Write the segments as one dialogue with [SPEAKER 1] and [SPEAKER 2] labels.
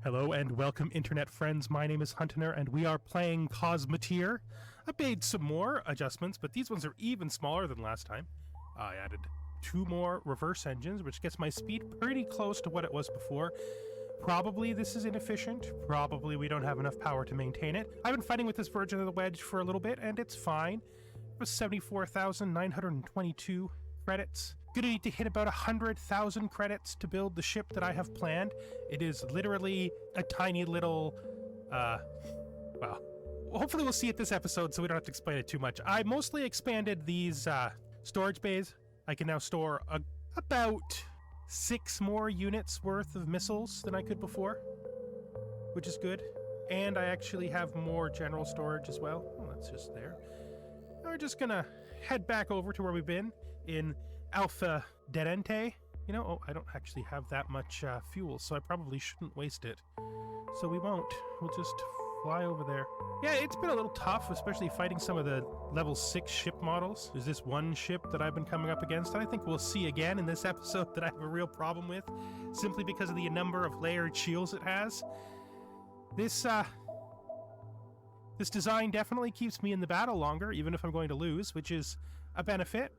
[SPEAKER 1] Hello and welcome, internet friends. My name is Huntener, and we are playing Cosmoteer. I made some more adjustments, but these ones are even smaller than last time. I added 2 more reverse engines, which gets my speed pretty close to what it was before. Probably this is inefficient. Probably we don't have enough power to maintain it. I've been fighting with this version of the Wedge for a little bit, and it's fine. It was 74,922 credits. Gonna need to hit about 100,000 credits to build the ship that I have planned. It is literally a tiny little, well, hopefully we'll see it this episode so we don't have to explain it too much. I mostly expanded these storage bays. I can now store about 6 more units worth of missiles than I could before, which is good. And I actually have more general storage as well. Well, that's just there. We're just gonna head back over to where we've been in Alpha Derente. You know, oh, I don't actually have that much fuel, so I probably shouldn't waste it. So we won't. We'll just fly over there. Yeah, it's been a little tough, especially fighting some of the level 6 ship models. There's this one ship that I've been coming up against, and I think we'll see again in this episode that I have a real problem with, simply because of the number of layered shields it has. This design definitely keeps me in the battle longer, even if I'm going to lose, which is a benefit.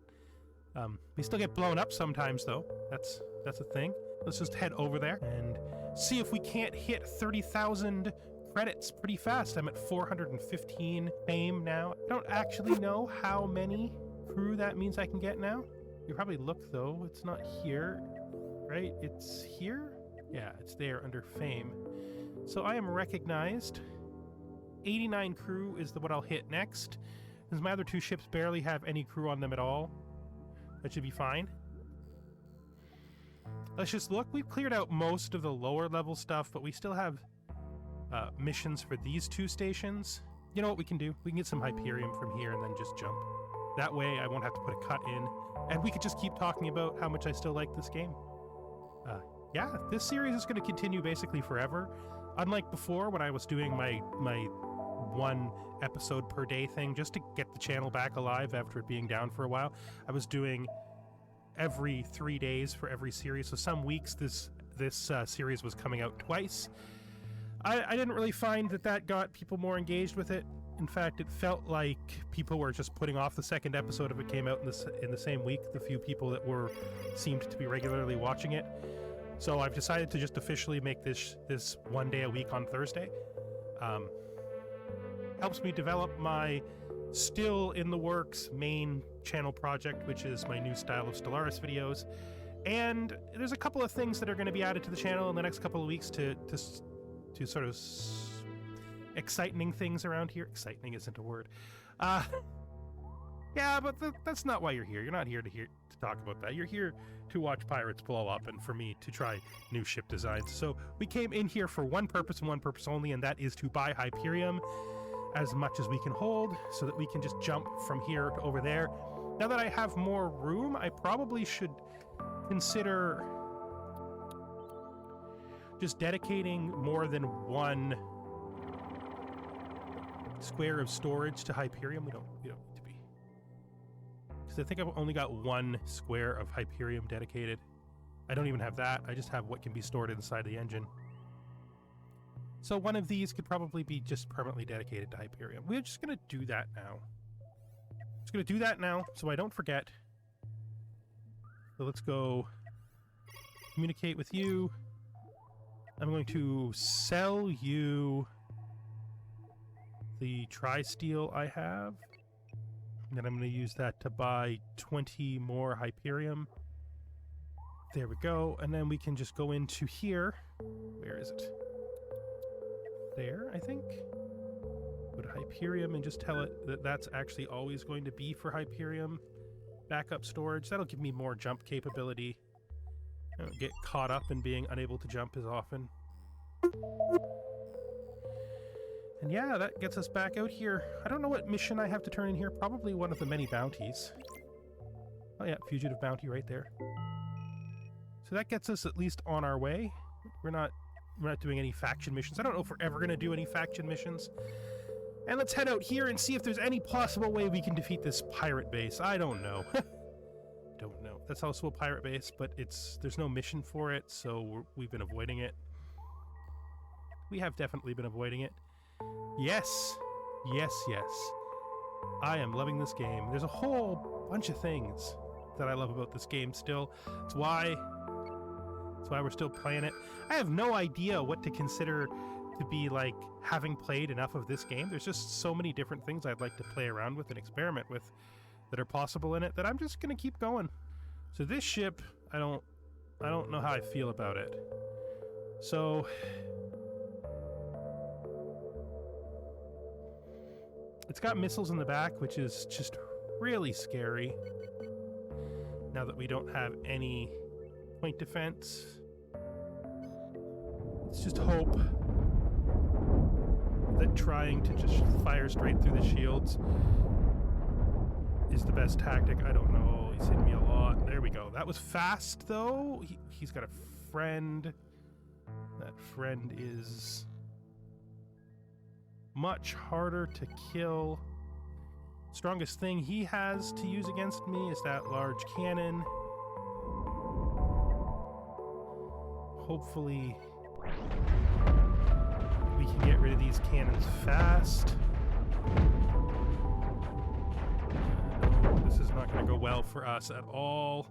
[SPEAKER 1] We still get blown up sometimes, though. That's a thing. Let's just head over there and see if we can't hit 30,000 credits pretty fast. I'm at 415 fame now. I don't actually know how many crew that means I can get now. You probably look, though. It's not here, right? It's here? Yeah, it's there under fame. So I am recognized. 89 crew is what I'll hit next. Because my other 2 ships barely have any crew on them at all. That should be fine. Let's just look. We've cleared out most of the lower level stuff, but we still have missions for these 2 stations. You know what we can do? We can get some Hyperium from here and then just jump. That way I won't have to put a cut in. And we could just keep talking about how much I still like this game. Yeah, this series is going to continue basically forever. Unlike before, when I was doing my 1 episode per day thing just to get the channel back alive after it being down for a while. I was doing every 3 days for every series, so some weeks this series was coming out twice. I didn't really find that got people more engaged with it. In fact, it felt like people were just putting off the second episode if it came out in the same week, the few people that seemed to be regularly watching it. So I've decided to just officially make this 1 day a week on Thursday. Helps me develop my still in the works main channel project, which is my new style of Stellaris videos. And there's a couple of things that are going to be added to the channel in the next couple of weeks to sort of exciting things around here. Exciting isn't a word. Yeah, but that's not why you're here. You're not here to talk about that. You're here to watch pirates blow up and for me to try new ship designs. So we came in here for one purpose and one purpose only, and that is to buy Hyperium as much as we can hold so that we can just jump from here to over there. Now that I have more room, I probably should consider just dedicating more than 1 square of storage to Hyperium. We don't need to be. Because I think I've only got 1 square of Hyperium dedicated. I don't even have that. I just have what can be stored inside the engine. So 1 of these could probably be just permanently dedicated to Hyperium. We're just going to do that now. Just going to do that now so I don't forget. So let's go communicate with you. I'm going to sell you the tri-steel I have. And then I'm going to use that to buy 20 more Hyperium. There we go. And then we can just go into here. Where is it? There, I think. Go to Hyperium and just tell it that that's actually always going to be for Hyperium backup storage. That'll give me more jump capability. I don't get caught up in being unable to jump as often. And yeah, that gets us back out here. I don't know what mission I have to turn in here. Probably one of the many bounties. Oh yeah, fugitive bounty right there. So that gets us at least on our way. We're not doing any faction missions. I don't know if we're ever going to do any faction missions. And let's head out here and see if there's any possible way we can defeat this pirate base. I don't know. Don't know. That's also a pirate base, but there's no mission for it, so we've been avoiding it. We have definitely been avoiding it. Yes. Yes, yes. I am loving this game. There's a whole bunch of things that I love about this game still. It's why we're still playing it. I have no idea what to consider to be like having played enough of this game. There's just so many different things I'd like to play around with and experiment with that are possible in it that I'm just gonna keep going. So this ship, I don't know how I feel about it. So it's got missiles in the back, which is just really scary now that we don't have any point defense. Let's just hope that trying to just fire straight through the shields is the best tactic. I don't know. He's hit me a lot. There we go. That was fast, though. He's got a friend. That friend is much harder to kill. Strongest thing he has to use against me is that large cannon. Hopefully we can get rid of these cannons fast. This is not going to go well for us at all.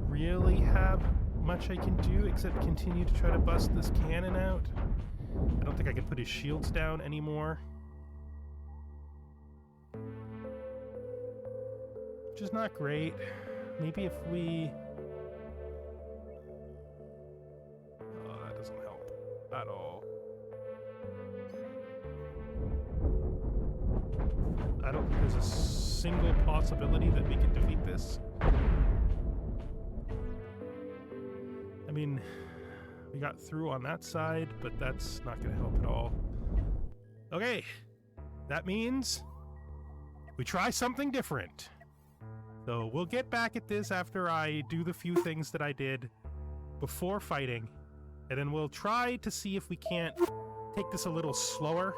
[SPEAKER 1] Really have much I can do except continue to try to bust this cannon out. I don't think I can put his shields down anymore. Which is not great. Maybe if we... Oh, that doesn't help at all. I don't think there's a single possibility that we can defeat this. I mean, we got through on that side, but that's not going to help at all. Okay, that means we try something different. So we'll get back at this after I do the few things that I did before fighting, and then we'll try to see if we can't take this a little slower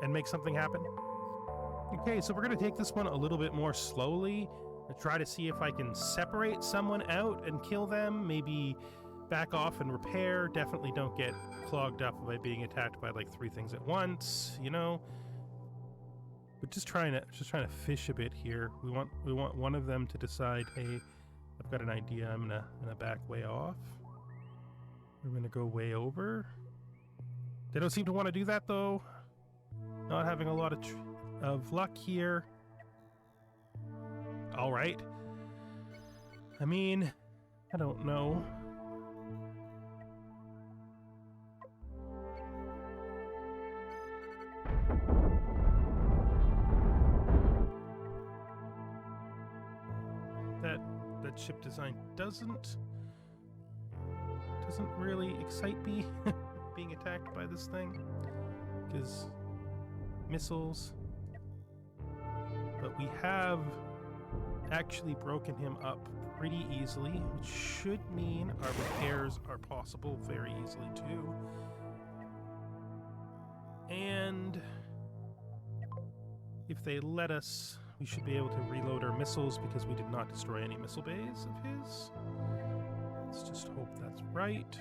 [SPEAKER 1] and make something happen. Okay, so we're going to take this one a little bit more slowly and try to see if I can separate someone out and kill them, maybe back off and repair. Definitely don't get clogged up by being attacked by like 3 things at once, you know. But just trying to fish a bit here. We want one of them to decide, hey, I've got an idea. I'm gonna back way off. We're gonna go way over. They don't seem to want to do that though. Not having a lot of luck here. All right. I mean, I don't know. That ship design doesn't really excite me being attacked by this thing, because missiles. But we have actually broken him up pretty easily, which should mean our repairs are possible very easily too. And if they let us, we should be able to reload our missiles because we did not destroy any missile bays of his. Let's just hope that's right.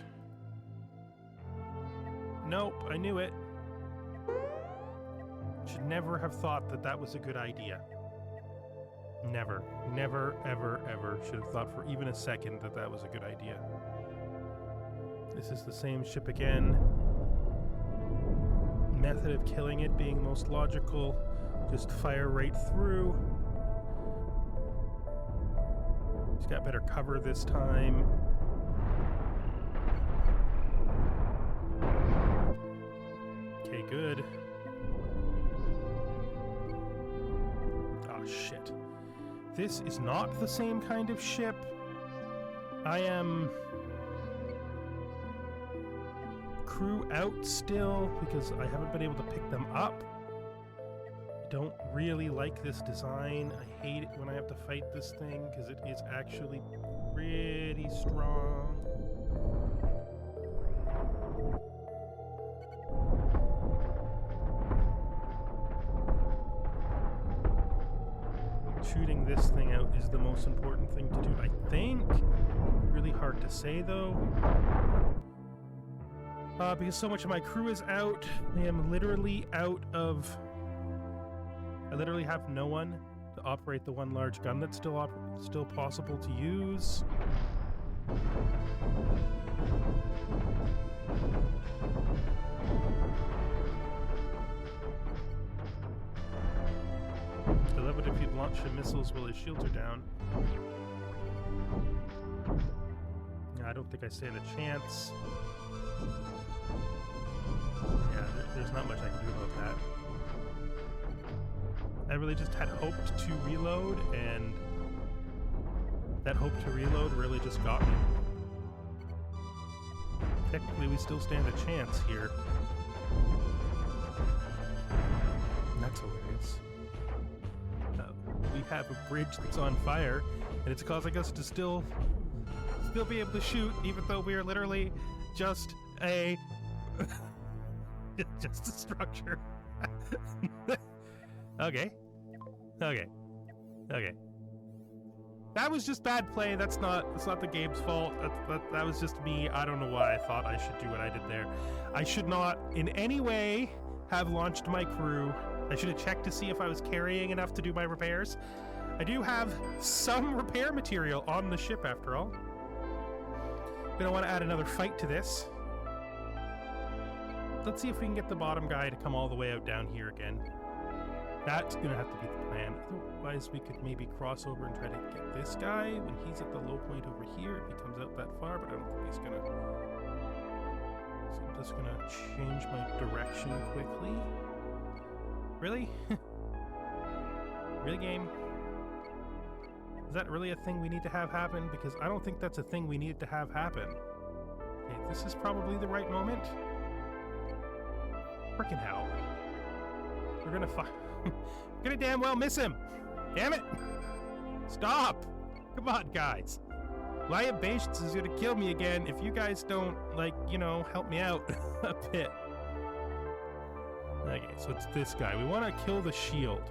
[SPEAKER 1] Nope, I knew it. Should never have thought that that was a good idea. Never, never, ever, ever should have thought for even a second that that was a good idea. This is the same ship again. Method of killing it being most logical. Just fire right through. He's got better cover this time. Okay, good. Oh, shit. This is not the same kind of ship. I am crew out still because I haven't been able to pick them up. Don't really like this design. I hate it when I have to fight this thing because it is actually pretty strong. Shooting this thing out is the most important thing to do, I think. Really hard to say, though. Because so much of my crew is out, I am literally out of... I literally have no one to operate the one large gun that's still possible to use. I love it if you'd launch the missiles while his shields are down. Yeah, I don't think I stand a chance. Yeah, there's not much I can do about that. I really just had hoped to reload, and that hope to reload really just got me. Technically, we still stand a chance here. And that's hilarious. We have a bridge that's on fire, and it's causing us to still be able to shoot, even though we are literally just a just a structure. Okay. That was just bad play. That's not the game's fault. That was just me. I don't know why I thought I should do what I did there. I should not in any way have launched my crew. I should have checked to see if I was carrying enough to do my repairs. I do have some repair material on the ship, after all. Gonna want to add another fight to this. Let's see if we can get the bottom guy to come all the way out down here again. That's gonna have to be the plan. Otherwise, we could maybe cross over and try to get this guy when he's at the low point over here, if he comes out that far, but I don't think he's gonna. So I'm just gonna change my direction quickly. Really? Really, game? Is that really a thing we need to have happen? Because I don't think that's a thing we need to have happen. Okay, this is probably the right moment. Frickin' hell. We're gonna we're gonna damn well miss him! Damn it! Stop! Come on, guys. Liabations is gonna kill me again if you guys don't, like, you know, help me out a bit. Okay, so it's this guy. We want to kill the shield.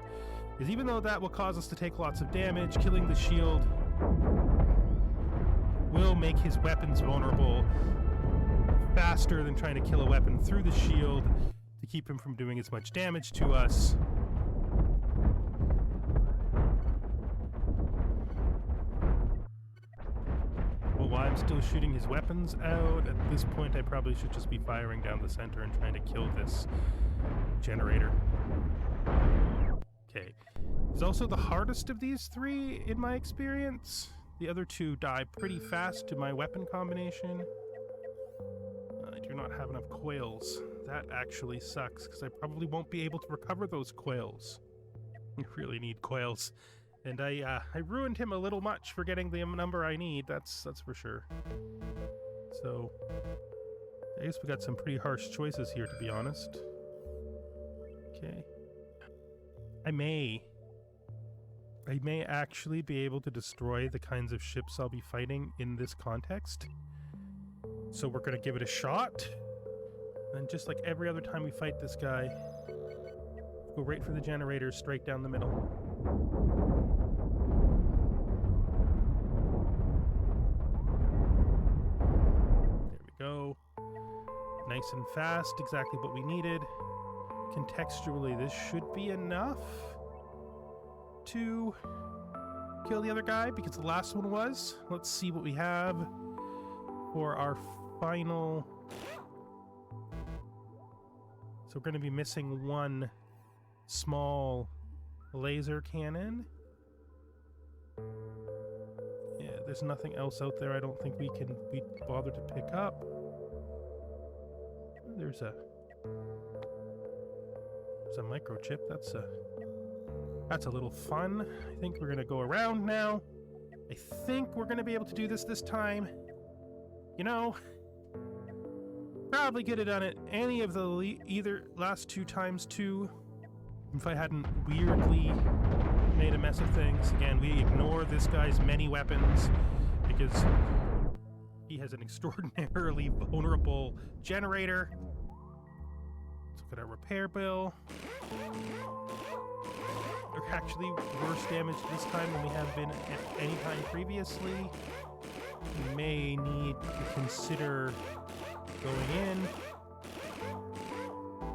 [SPEAKER 1] Because even though that will cause us to take lots of damage, killing the shield will make his weapons vulnerable faster than trying to kill a weapon through the shield to keep him from doing as much damage to us. Well, while I'm still shooting his weapons out, at this point I probably should just be firing down the center and trying to kill this generator. Okay. He's also the hardest of these three, in my experience. The other two die pretty fast to my weapon combination. I do not have enough coils. That actually sucks, because I probably won't be able to recover those coils. I really need coils. And I ruined him a little much for getting the number I need, that's for sure. So, I guess we got some pretty harsh choices here, to be honest. Okay. I may actually be able to destroy the kinds of ships I'll be fighting in this context. So we're gonna give it a shot. And just like every other time we fight this guy, go right for the generator, straight down the middle. There we go. Nice and fast, exactly what we needed. Contextually, this should be enough to kill the other guy, because the last one was. Let's see what we have for our final. So we're going to be missing one small laser cannon. Yeah, there's nothing else out there I don't think we can bother to pick up. There's a microchip. That's a little fun. I think we're gonna go around now. I think we're gonna be able to do this time. You know, probably could have done it any of the either last two times too, if I hadn't weirdly made a mess of things. Again, we ignore this guy's many weapons because he has an extraordinarily vulnerable generator. Let's look at our repair bill. are actually worse damaged this time than we have been at any time previously. We may need to consider going in.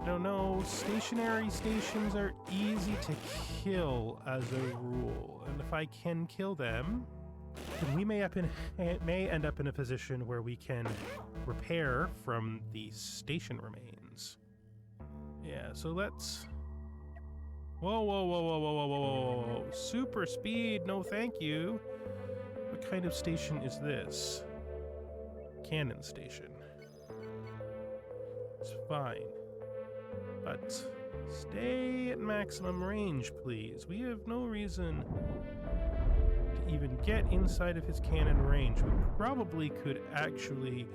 [SPEAKER 1] I don't know. Stationary stations are easy to kill as a rule, and if I can kill them, then we may end up in a position where we can repair from the station remains. Yeah, so let's... Whoa, whoa, whoa, whoa, whoa, whoa, whoa, whoa, whoa. Super speed, no thank you. What kind of station is this? Cannon station. It's fine. But stay at maximum range, please. We have no reason to even get inside of his cannon range. We probably could actually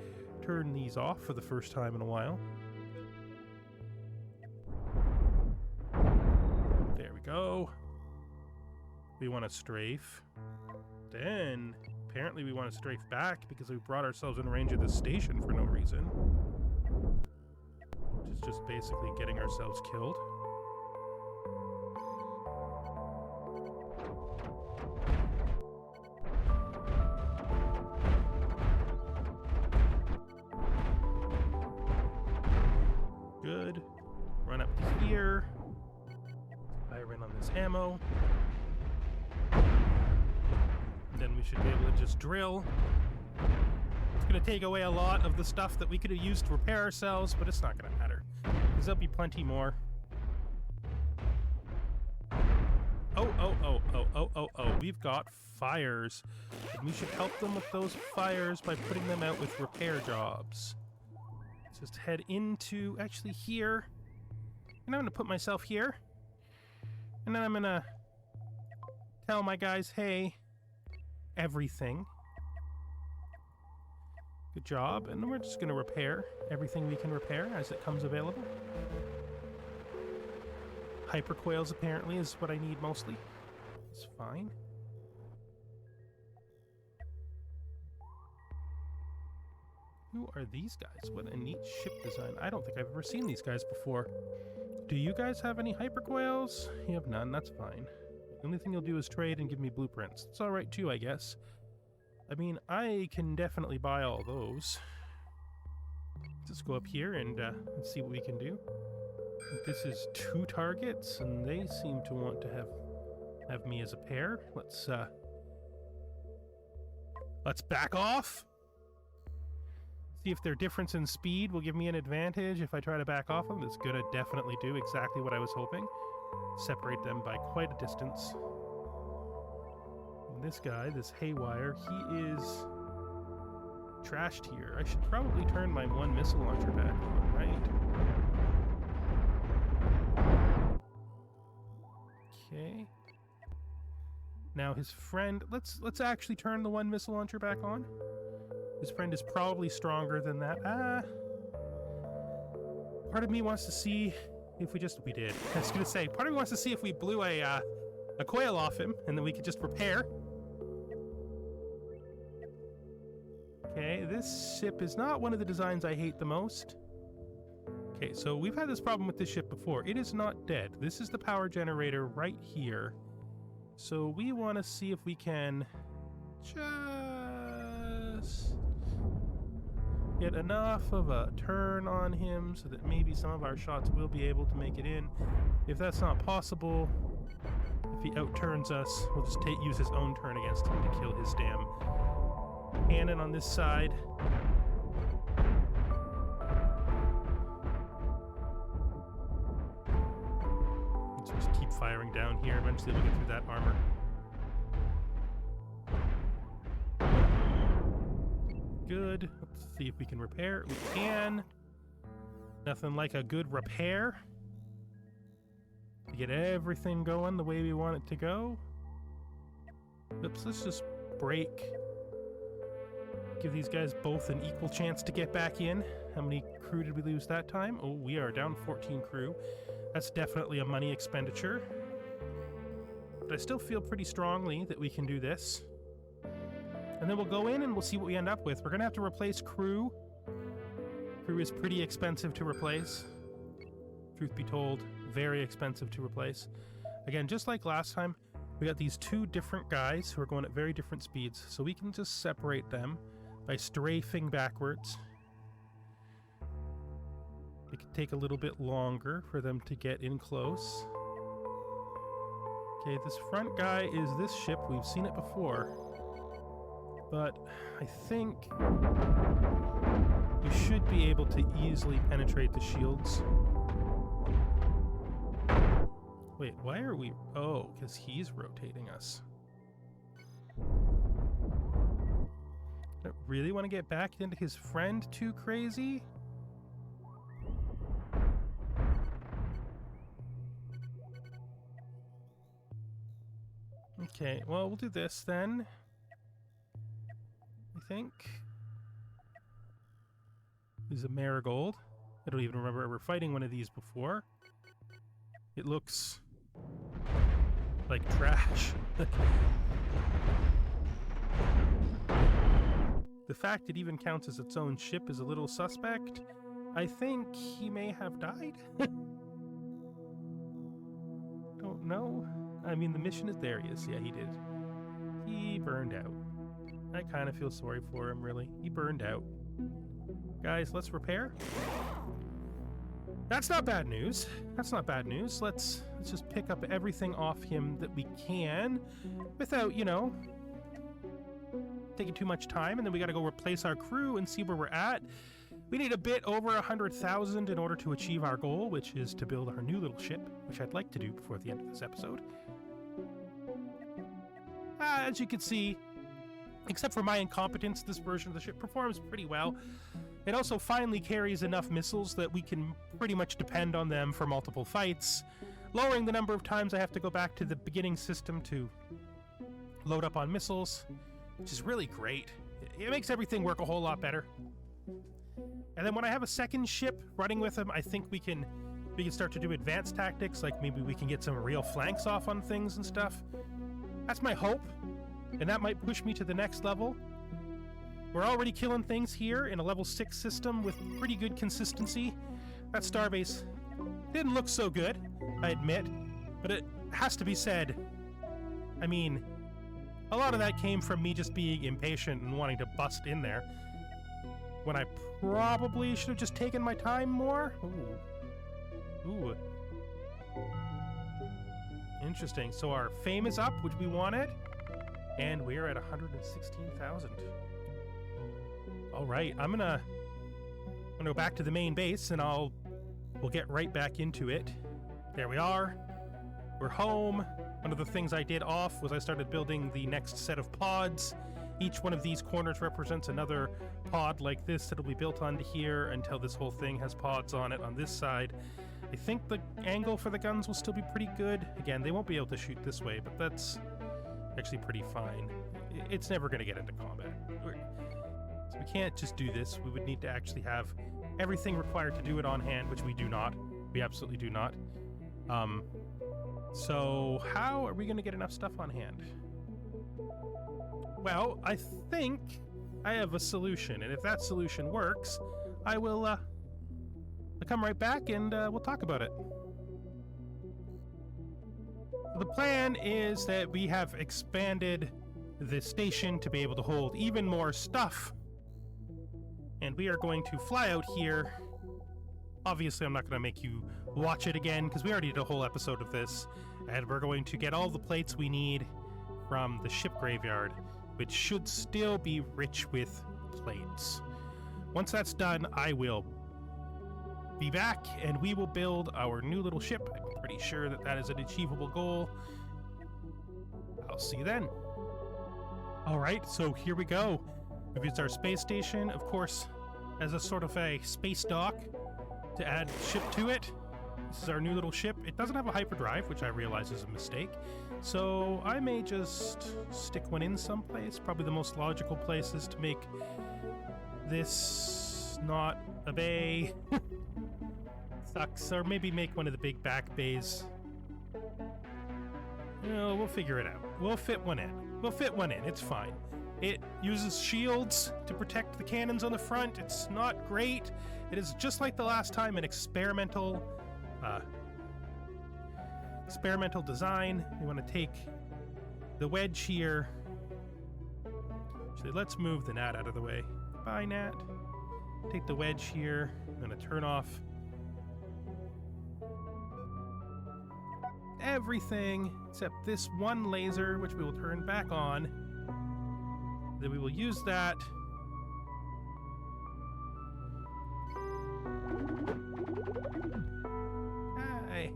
[SPEAKER 1] turn these off for the first time in a while. There we go. We want to strafe. Then, apparently we want to strafe back because we brought ourselves in range of the station for no reason. Which is just basically getting ourselves killed. Good. Run up to here. Fire in on this ammo. Then we should be able to just drill. It's going to take away a lot of the stuff that we could have used to repair ourselves, but it's not going to matter, because there'll be plenty more. Oh, we've got fires. And we should help them with those fires by putting them out with repair jobs. Let's just head into, actually here. And I'm going to put myself here. And then I'm going to tell my guys, hey, everything. Good job. And then we're just going to repair everything we can repair as it comes available. Hypercoils apparently is what I need mostly. It's fine. Who are these guys? What a neat ship design. I don't think I've ever seen these guys before. Do you guys have any hypercoils? You have none, that's fine. The only thing you'll do is trade and give me blueprints. It's alright too, I guess. I mean, I can definitely buy all those. Let's go up here and see what we can do. This is 2 targets, and they seem to want to have me as a pair. Let's back off. See if their difference in speed will give me an advantage if I try to back off them. It's gonna definitely do exactly what I was hoping. Separate them by quite a distance. And this guy, this Haywire, he is trashed here. I should probably turn my 1 missile launcher back on, right? Okay. Now his friend, let's actually turn the 1 missile launcher back on. His friend is probably stronger than that. Part of me wants to see if we did. I was gonna say, part of me wants to see if we blew a coil off him, and then we could just repair. Okay, this ship is not one of the designs I hate the most. Okay, so we've had this problem with this ship before. It is not dead. This is the power generator right here. So we want to see if we can just get enough of a turn on him so that maybe some of our shots will be able to make it in. If that's not possible, if he outturns us, we'll just use his own turn against him to kill his damn cannon on this side. Let's just keep firing down here. Eventually we'll get through that armor. Good. Let's see if we can repair. We can. Nothing like a good repair to get everything going the way we want it to go. Oops, let's just break. Give these guys both an equal chance to get back in. How many crew did we lose that time? Oh, we are down 14 crew. That's definitely a money expenditure. But I still feel pretty strongly that we can do this. And then we'll go in and we'll see what we end up with. We're going to have to replace crew. Crew is pretty expensive to replace. Truth be told, very expensive to replace. Again, just like last time, we got these two different guys who are going at very different speeds, so we can just separate them by strafing backwards. It could take a little bit longer for them to get in close. Okay, this front guy is this ship. We've seen it before. But I think we should be able to easily penetrate the shields. Wait, why are we... Oh, because he's rotating us. I don't really want to get back into his friend too crazy. Okay, well, we'll do this then. I think. This is a marigold. I don't even remember ever fighting one of these before. It looks like trash. The fact it even counts as its own ship is a little suspect. I think he may have died. Don't know. I mean, the mission is there. He is. Yeah, he did. He burned out. I kind of feel sorry for him, really. He burned out. Guys, let's repair. That's not bad news. That's not bad news. Let's just pick up everything off him that we can without, you know, taking too much time, and then we got to go replace our crew and see where we're at. We need a bit over 100,000 in order to achieve our goal, which is to build our new little ship, which I'd like to do before the end of this episode. As you can see, except for my incompetence, this version of the ship performs pretty well. It also finally carries enough missiles that we can pretty much depend on them for multiple fights, lowering the number of times I have to go back to the beginning system to load up on missiles, which is really great. It makes everything work a whole lot better. And then when I have a second ship running with them, I think we can start to do advanced tactics, like maybe we can get some real flanks off on things and stuff. That's my hope, and that might push me to the next level. We're already killing things here in a level 6 system with pretty good consistency. That starbase didn't look so good, I admit, but it has to be said. I mean, a lot of that came from me just being impatient and wanting to bust in there, when I probably should have just taken my time more. Ooh. Interesting. So our fame is up, which we wanted, and we're at 116,000. All right, I'm gonna go back to the main base, and we'll get right back into it. There we are. We're home. One of the things I did off was I started building the next set of pods. Each one of these corners represents another pod like this that'll be built onto here until this whole thing has pods on it on this side. I think the angle for the guns will still be pretty good. Again, they won't be able to shoot this way, but that's actually pretty fine. It's never going to get into combat. So we can't just do this. We would need to actually have everything required to do it on hand, which we do not. We absolutely do not. So how are we going to get enough stuff on hand? Well, I think I have a solution, and if that solution works, I will I'll come right back and we'll talk about it. The plan is that we have expanded the station to be able to hold even more stuff, and we are going to fly out here. Obviously, I'm not going to make you watch it again because we already did a whole episode of this, and we're going to get all the plates we need from the ship graveyard, which should still be rich with plates. Once that's done, I will be back and we will build our new little ship. I'm pretty sure that that is an achievable goal. I'll see you then. All right, so here we go. We've used our space station, of course, as a sort of a space dock to add ship to it. This is our new little ship. It doesn't have a hyperdrive, which I realize is a mistake. So I may just stick one in someplace. Probably the most logical place is to make this not a bay. Sucks. Or maybe make one of the big back bays. No, we'll figure it out. We'll fit one in. We'll fit one in. It's fine. It uses shields to protect the cannons on the front. It's not great. It is just like the last time, an experimental experimental design. We want to take the wedge here. Actually, let's move the gnat out of the way. Bye, gnat. Take the wedge here. I'm going to turn off everything except this one laser, which we will turn back on. Then we will use that.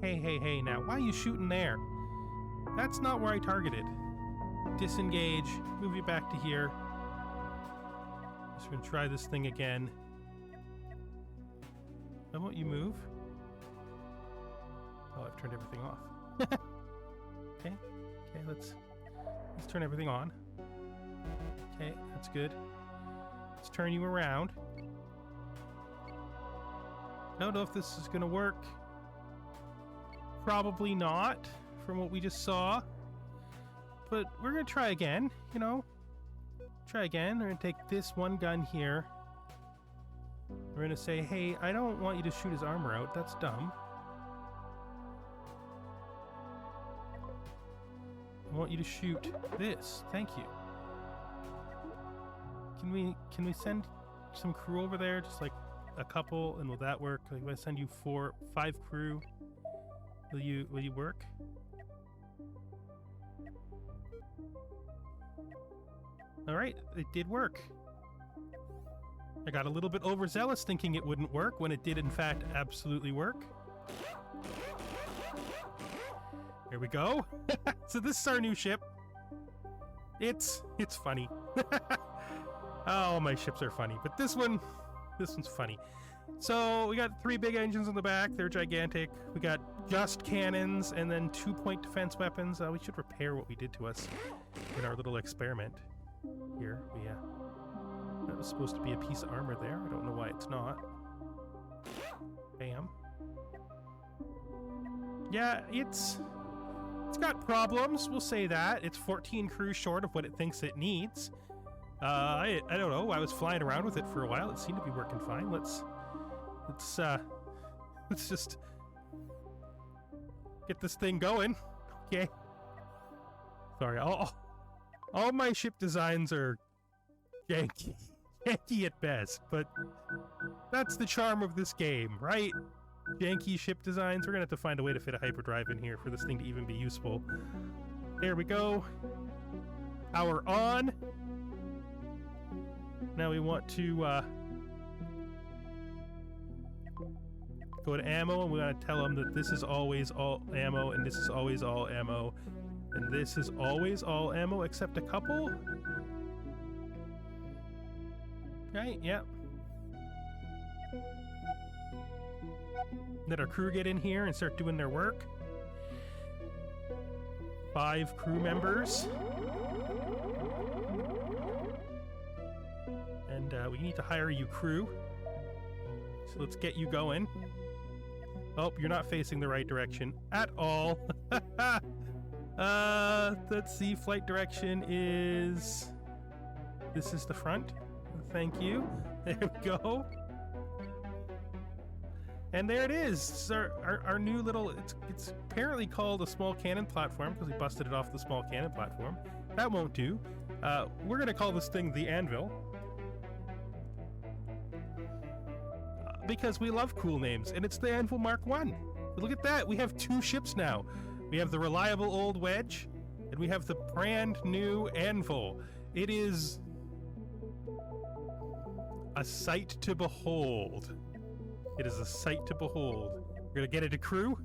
[SPEAKER 1] Hey, now, why are you shooting there? That's not where I targeted. Disengage, move you back to here. Just gonna try this thing again. Why won't you move? Oh, I've turned everything off. Okay, let's turn everything on. Okay, that's good. Let's turn you around. I don't know if this is gonna work. Probably not, from what we just saw. But we're gonna try again, you know? Try again. We're gonna take this one gun here. We're gonna say, hey, I don't want you to shoot his armor out. That's dumb. I want you to shoot this. Thank you. Can we send some crew over there? Just like a couple, and will that work? Like, if I send you 5 crew, will you work? All right, it did work. I got a little bit overzealous thinking it wouldn't work when it did in fact absolutely work. Here we go. So this is our new ship. It's funny. Oh, my ships are funny, but this one's funny. So we got 3 big engines in the back. They're gigantic. We got just cannons and then 2-point defense weapons. We should repair what we did to us in our little experiment here. That was supposed to be a piece of armor there. I don't know why it's not. Bam. Yeah, it's got problems. We'll say that. It's 14 crews short of what it thinks it needs. I don't know. I was flying around with it for a while. It seemed to be working fine. Let's just get this thing going. Okay. Sorry. All my ship designs are janky. Janky at best, but that's the charm of this game, right? Janky ship designs. We're gonna have to find a way to fit a hyperdrive in here for this thing to even be useful. There we go. Power on. Now we want to go to ammo, and we want to tell them that this is always all ammo, and this is always all ammo, and this is always all ammo except a couple. Right, yeah. Let our crew get in here and start doing their work. 5 crew members. And we need to hire you crew. So let's get you going. Oh, you're not facing the right direction at all. Let's see, flight direction is... This is the front. Thank you. There we go. And there it is. It's our new little... It's apparently called a small cannon platform because we busted it off the small cannon platform. That won't do. We're going to call this thing the Anvil. Because we love cool names, and it's the Anvil Mark I. Look at that. We have 2 ships now. We have the reliable old Wedge, and we have the brand new Anvil. It is a sight to behold. It is a sight to behold. We're gonna get it a crew.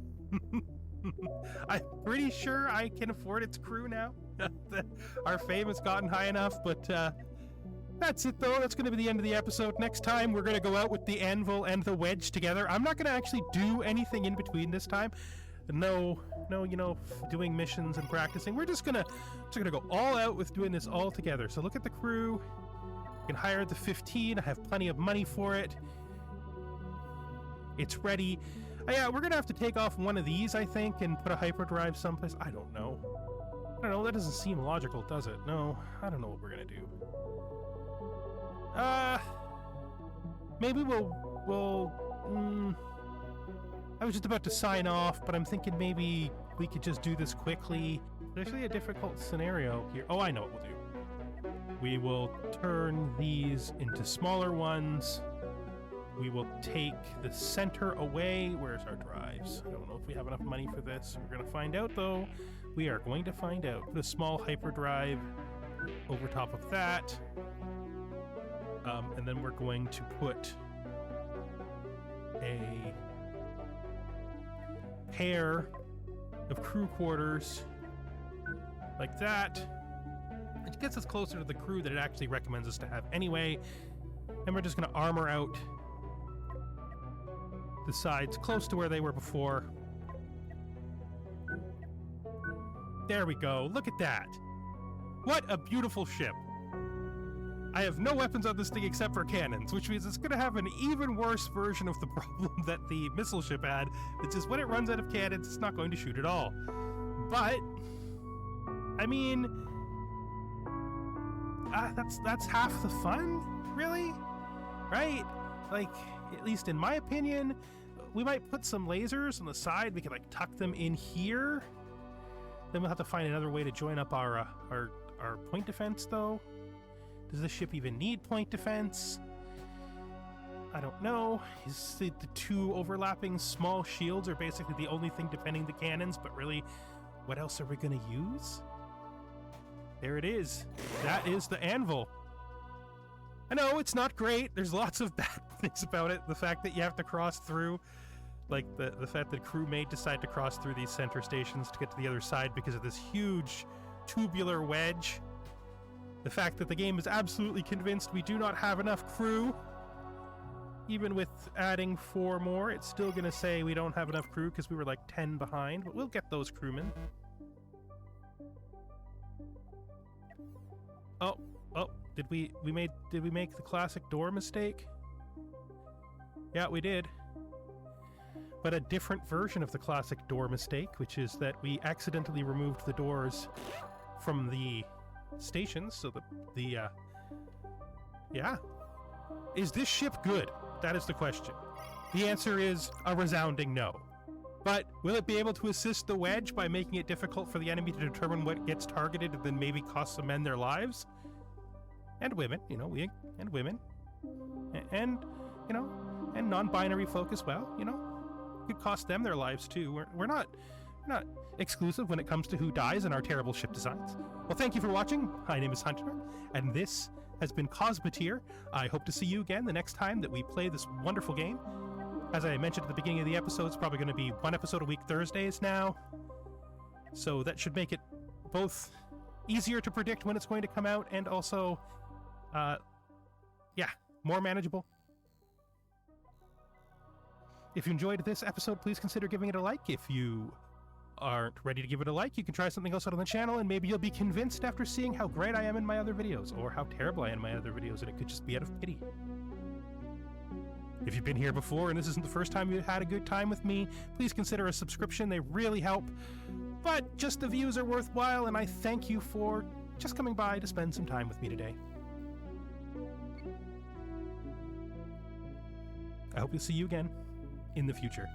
[SPEAKER 1] I'm pretty sure I can afford its crew now. Our fame has gotten high enough, but that's it though. That's gonna be the end of the episode. Next time we're gonna go out with the Anvil and the Wedge together. I'm not gonna actually do anything in between this time. No, you know, doing missions and practicing. We're just gonna go all out with doing this all together. So look at the crew. You can hire the 15. I have plenty of money for it. It's ready. Yeah, we're gonna have to take off one of these, I think, and put a hyperdrive someplace. I don't know. That doesn't seem logical, does it? No, I don't know what we're gonna do. Maybe we'll I was just about to sign off, but I'm thinking maybe we could just do this quickly. There's actually a difficult scenario here. Oh, I know what we'll do. We will turn these into smaller ones. We will take the center away. Where's our drives? I don't know if we have enough money for this. We're going to find out, though. We are going to find out. Put a small hyperdrive over top of that. And then we're going to put a pair of crew quarters like that. It gets us closer to the crew that it actually recommends us to have anyway. And we're just going to armor out the sides close to where they were before. There we go. Look at that. What a beautiful ship. I have no weapons on this thing except for cannons, which means it's going to have an even worse version of the problem that the missile ship had. It's just when it runs out of cannons, it's not going to shoot at all. But, I mean, that's half the fun, really? Right? Like, at least in my opinion, we might put some lasers on the side. We could, like, tuck them in here. Then we'll have to find another way to join up our point defense, though. Does this ship even need point defense? I don't know. The two overlapping small shields are basically the only thing defending the cannons, but really, what else are we going to use? There it is. That is the Anvil. I know, it's not great. There's lots of bad things about it. The fact that you have to cross through, like the fact that crew may decide to cross through these center stations to get to the other side because of this huge tubular wedge. The fact that the game is absolutely convinced we do not have enough crew. Even with adding 4 more, it's still going to say we don't have enough crew because we were like 10 behind, but we'll get those crewmen. Oh, did we make the classic door mistake? Yeah, we did. But a different version of the classic door mistake, which is that we accidentally removed the doors from the stations, so yeah. Is this ship good? That is the question. The answer is a resounding no. But will it be able to assist the Wedge by making it difficult for the enemy to determine what gets targeted and then maybe cost some men their lives? And women, and women. And non-binary folk as well, could cost them their lives too. We're not exclusive when it comes to who dies in our terrible ship designs. Well, thank you for watching. My name is Hunter, and this has been Cosmoteer. I hope to see you again the next time that we play this wonderful game. As I mentioned at the beginning of the episode, it's probably going to be 1 episode a week Thursdays now. So that should make it both easier to predict when it's going to come out and also, more manageable. If you enjoyed this episode, please consider giving it a like. If you aren't ready to give it a like, you can try something else out on the channel, and maybe you'll be convinced after seeing how great I am in my other videos, or how terrible I am in my other videos, and it could just be out of pity. If you've been here before and this isn't the first time you've had a good time with me, please consider a subscription. They really help. But just the views are worthwhile, and I thank you for just coming by to spend some time with me today. I hope to see you again in the future.